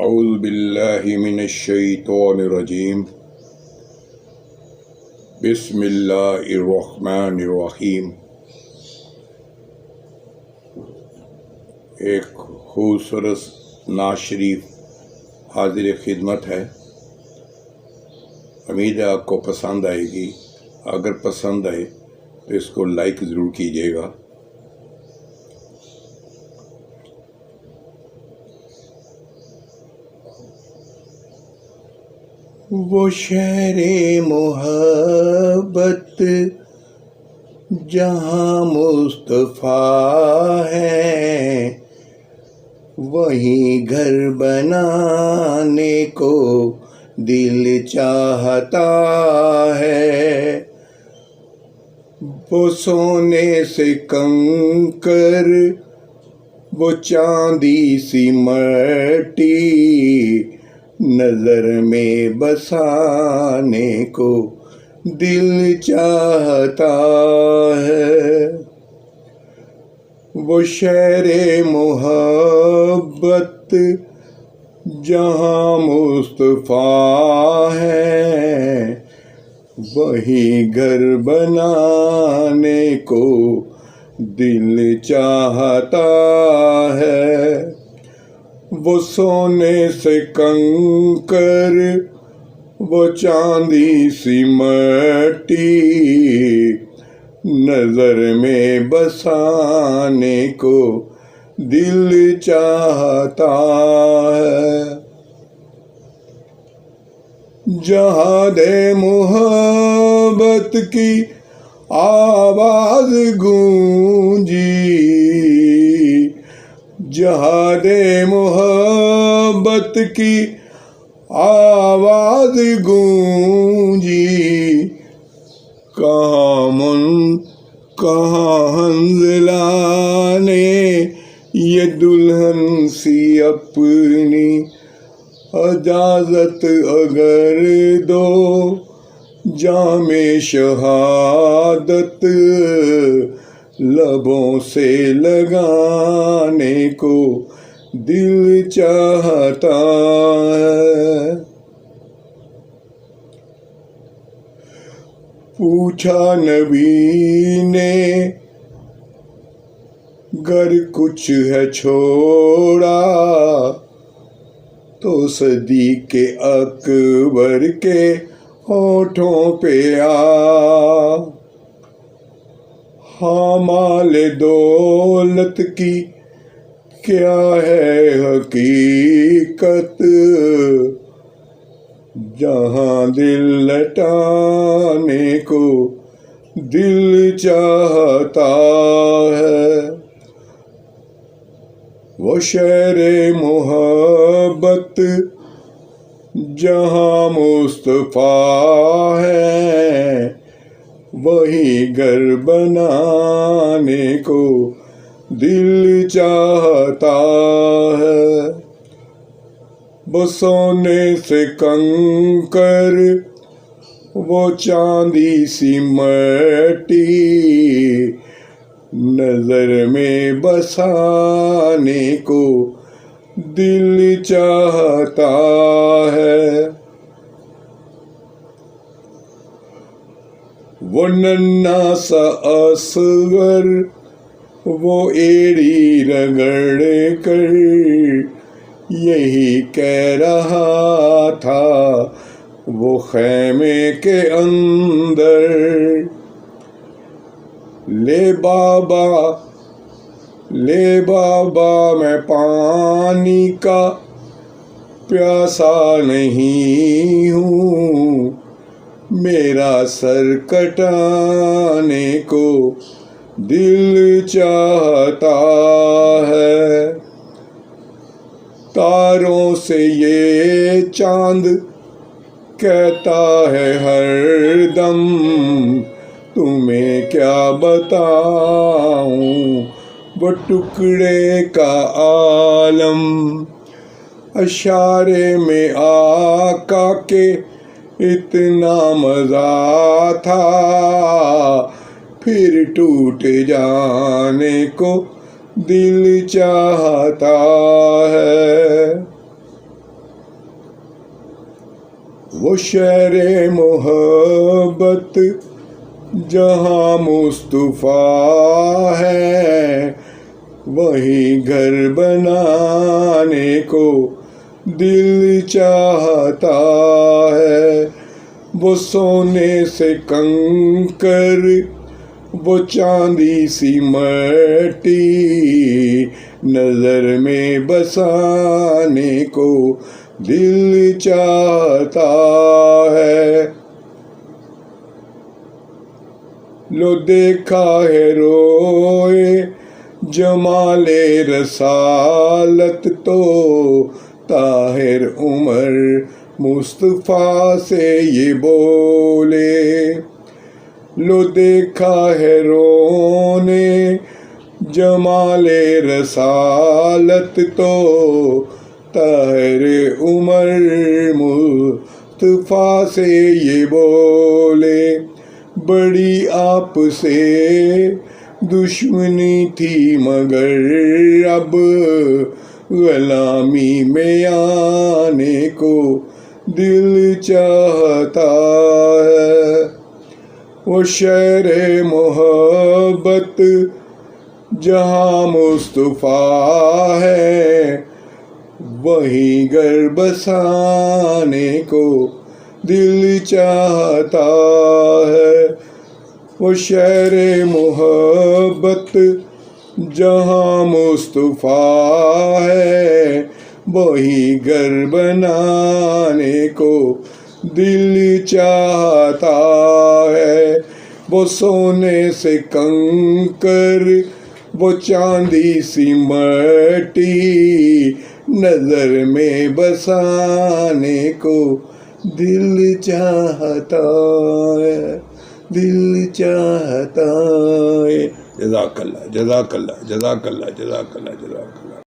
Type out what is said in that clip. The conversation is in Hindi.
औज़ु बिल्लाहि मिनश शैतानिर रजीम। बिस्मिल्लाहिर रहमानिर रहीम। एक खूबसूरत नात शरीफ हाजिर खिदमत है। उम्मीद है आपको पसंद आएगी। अगर पसंद आए तो इसको लाइक ज़रूर कीजिएगा। वो शहरे मोहब्बत जहाँ मुस्तफ़ा है, वहीं घर बनाने को दिल चाहता है। वो सोने से कंकर, वो चांदी सी मट्टी, नजर में बसाने को दिल चाहता है। वो शहरे मोहब्बत जहाँ मुस्तफ़ा है, वही घर बनाने को दिल चाहता है। वो सोने से कंकर, वो चांदी सी मट्टी, नजर में बसाने को दिल चाहता है। जहाँ दे मोहब्बत की आवाज गूंजी, जहाँ दे मोहब्बत की आवाज गूंजी, कहाँ हंज़ला ने ये दुल्हन सी अपनी इजाज़त अगर दो, जामे शहादत लबों से लगाने को दिल चाहता है। पूछा नबी ने, घर कुछ है छोड़ा तो सदीक़े अकबर के होठों पे आ। हाँ माल दौलत की क्या है हकीकत, जहाँ दिल लटाने को दिल चाहता है। वो शहरे मोहब्बत जहाँ मुस्तफ़ा है, वही घर बनाने को दिल चाहता है। वो सोने से कंकर, वो चांदी सी मट्टी, नजर में बसाने को दिल चाहता है। वो नन्हा सा असगर, वो एड़ी रगड़ कर यही कह रहा था वो खैमे के अंदर, ले बाबा मैं पानी का प्यासा नहीं हूँ, मेरा सर कटाने को दिल चाहता है। तारों से ये चांद कहता है हर दम, तुम्हें क्या बताऊं वो टुकड़े का आलम। अशारे में आका के इतना मज़ा था, फिर टूट जाने को दिल चाहता है। वो शहर मोहब्बत जहाँ मुस्तफ़ा है, वहीं घर बनाने को दिल चाहता है। वो सोने से कंकर, वो चांदी सी मट्टी, नजर में बसाने को दिल चाहता है। लो देखा है रोए जमाले रसालत तो, ताहिर उमर मुस्तफ़ा से ये बोले। लो देखा है रोने जमाले रसालत तो, ताहिर उमर मुस्तफ़ा से ये बोले। बड़ी आपसे दुश्मनी थी मगर अब गुलामी में आने को दिल चाहता है। वो शहर मोहब्बत जहाँ मुस्तफ़ा है, वहीं घर बसाने को दिल चाहता है। वो शहर मोहब्बत जहाँ मुस्तफ़ा है, वही घर बनाने को दिल चाहता है। वो सोने से कंकर, वो चांदी सी मट्टी, नजर में बसाने को दिल चाहता है, दिल चाहता है। जज़ाकल्लाह जज़ाकल्लाह जज़ाकल्लाह जज़ाकल्लाह जज़ाकल्लाह।